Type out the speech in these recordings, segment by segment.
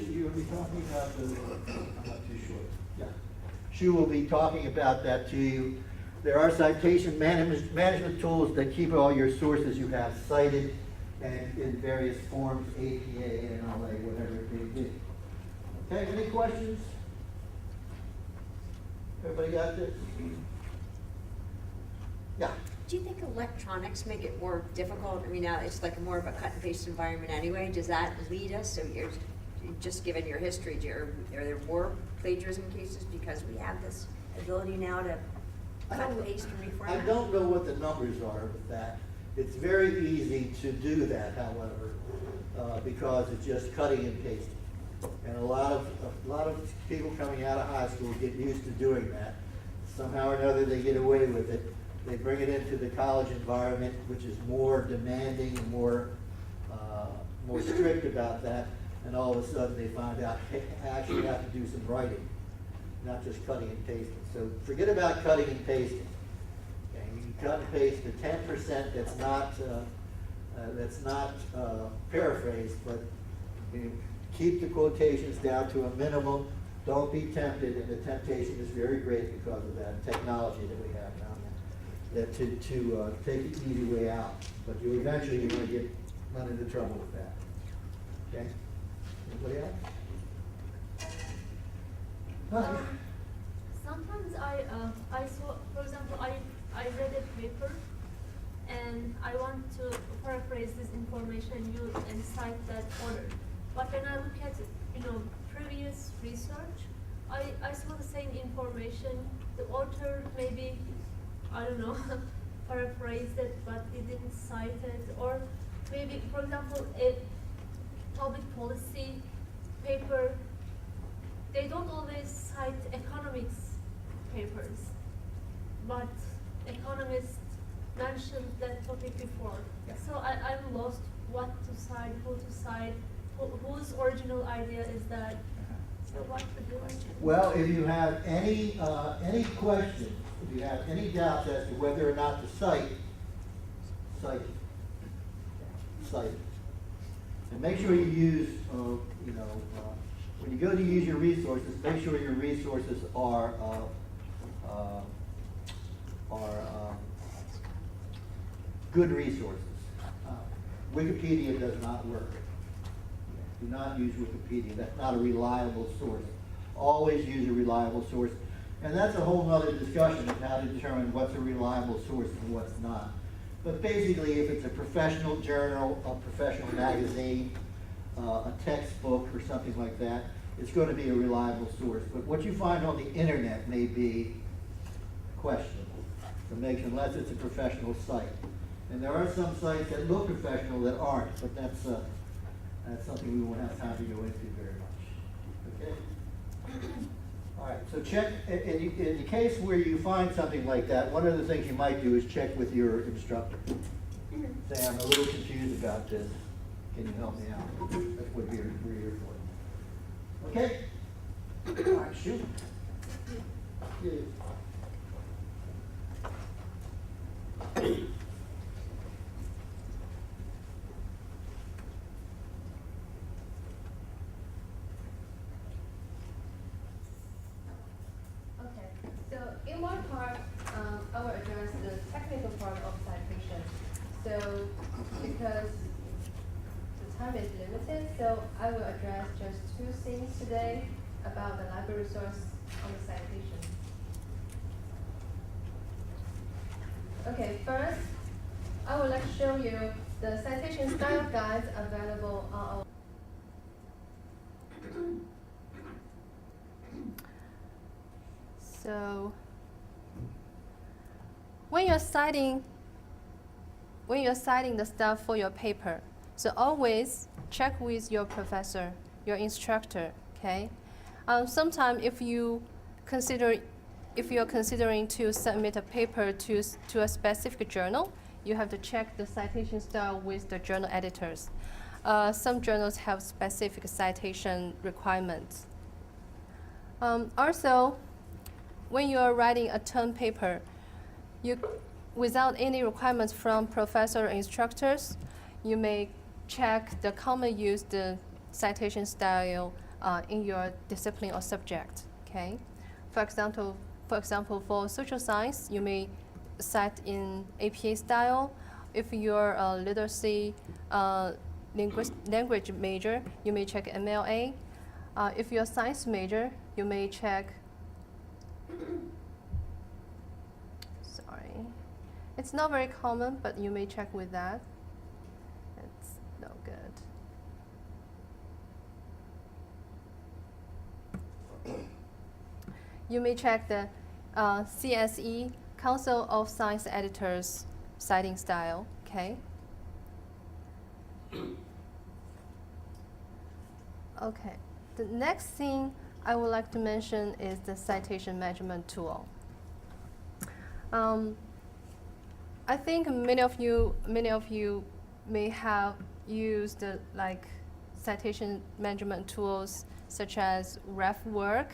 you'll be talking about the, I'm not too sure. Yeah. Shu will be talking about that to you. There are citation management tools that keep all your sources you have cited and in various forms, APA, NLA, whatever it may be. Okay, any questions? Everybody got this? Yeah. Do you think electronics make it more difficult? I mean, now it's like more of a cut and paste environment anyway. Does that lead us? So you're just given your history, are there more plagiarism cases because we have this ability now to cut and paste and reformat? I don't know what the numbers are with that. It's very easy to do that, however, because it's just cutting and pasting. And a lot of people coming out of high school get used to doing that. Somehow or another they get away with it. They bring it into the college environment, which is more demanding and more strict about that. And all of a sudden they find out, hey, I actually have to do some writing, not just cutting and pasting. So forget about cutting and pasting. Okay, you can cut and paste the 10% that's not paraphrased, but you keep the quotations down to a minimum. Don't be tempted, and the temptation is very great because of that technology that we have now. That to take the easy way out, but you eventually you're going to run into trouble with that. Okay. Anybody else? Sometimes I saw, for example, I read a paper and I want to paraphrase this information and cite that order. But when I look at previous research, I saw the same information. The author maybe, I don't know, paraphrased it, but he didn't cite it. Or maybe, for example, a public policy paper, they don't always cite economics papers, but economists mentioned that topic before. Yeah. So I'm lost what to cite, who to cite, whose original idea is that. So what to do? Well, if you have any questions, if you have any doubts as to whether or not to cite it. And make sure you use, when you go to use your resources, make sure your resources are good resources. Wikipedia does not work. Do not use Wikipedia. That's not a reliable source. Always use a reliable source. And that's a whole other discussion of how to determine what's a reliable source and what's not. But basically, if it's a professional journal, a professional magazine, a textbook, or something like that, it's going to be a reliable source. But what you find on the internet may be questionable, unless it's a professional site. And there are some sites that look professional that aren't, but that's something we won't have time to go into very much. Okay? All right, so check, in the case where you find something like that, one of the things you might do is check with your instructor. Say, I'm a little confused about this. Can you help me out? That's what we're here for. Okay? All right, shoot. Yeah. So in one part, I will address the technical part of citation. So because the time is limited, so I will address just two things today about the library resource on the citation. Okay, first, I would like to show you the citation style guides available on our So when you're citing the stuff for your paper, so always check with your professor, your instructor. Okay. Sometimes if you're considering to submit a paper to a specific journal, you have to check the citation style with the journal editors. Some journals have specific citation requirements. Also, when you are writing a term paper, without any requirements from professor or instructors, you may check the common used citation style in your discipline or subject. Okay, for example, for social science, you may cite in APA style. If you're a literacy language major, you may check MLA. If you're a science major, you may check. Sorry, it's not very common, but you may check with that. It's no good. You may check the CSE, Council of Science Editors, citing style, okay? Okay, the next thing I would like to mention is the citation management tool. I think many of you may have used like citation management tools such as RefWork,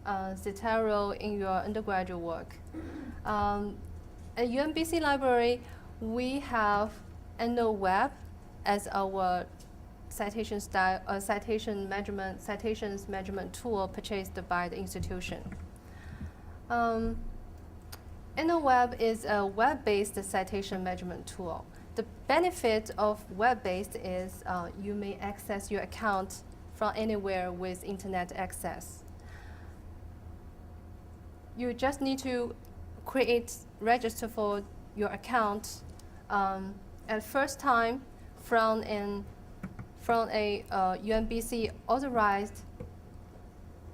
Zotero in your undergraduate work. At UMBC Library, we have Web as our citations management tool purchased by the institution. Web is a web-based citation management tool. The benefit of web-based is you may access your account from anywhere with internet access. You just need to register for your account at first time from a UMBC authorized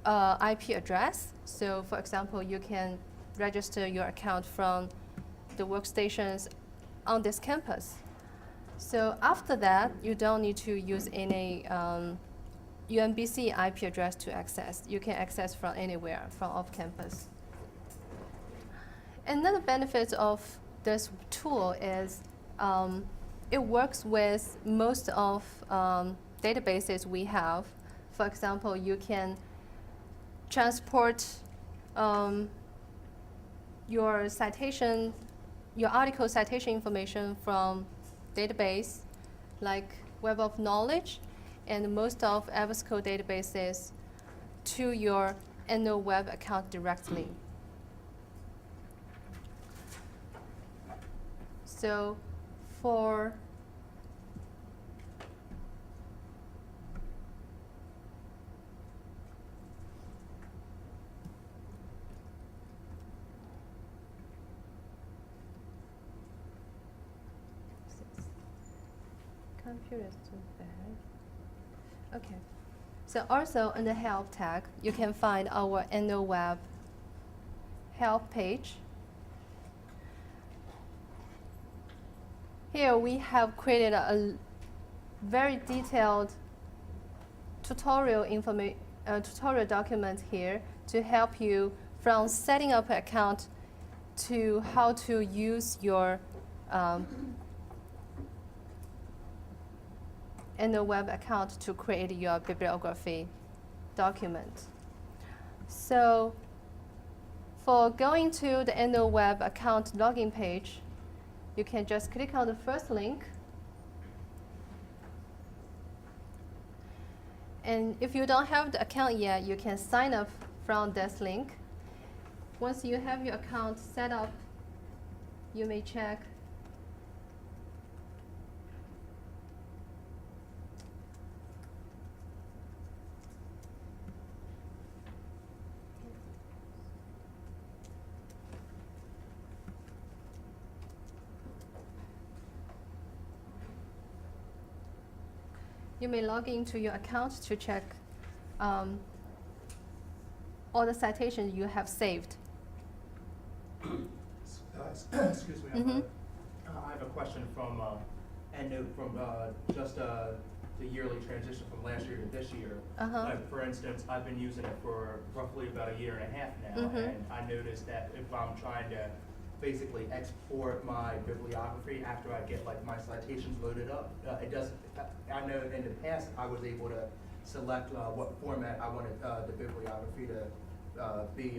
IP address. So, for example, you can register your account from the workstations on this campus. So after that, you don't need to use any UMBC IP address to access. You can access from anywhere, from off campus. Another benefit of this tool is it works with most of databases we have. For example, you can transport your article citation information from database like Web of Knowledge and most of EBSCO databases to your Web account directly. So for computer is too bad. Okay. So also in the help tag, you can find our Web help page. Here we have created a very detailed tutorial document here to help you from setting up an account to how to use your Web account to create your bibliography document. So for going to the Web account login page, you can just click on the first link. And if you don't have the account yet, you can sign up from this link. Once you have your account set up, you may check you may log into your account to check all the citations you have saved. Excuse me. I have a question from just the yearly transition from last year to this year. For instance, I've been using it for roughly about a year and a half now, and I noticed that if I'm trying to basically export my bibliography after I get like my citations loaded up, it doesn't. I know in the past I was able to select what format I wanted the bibliography to be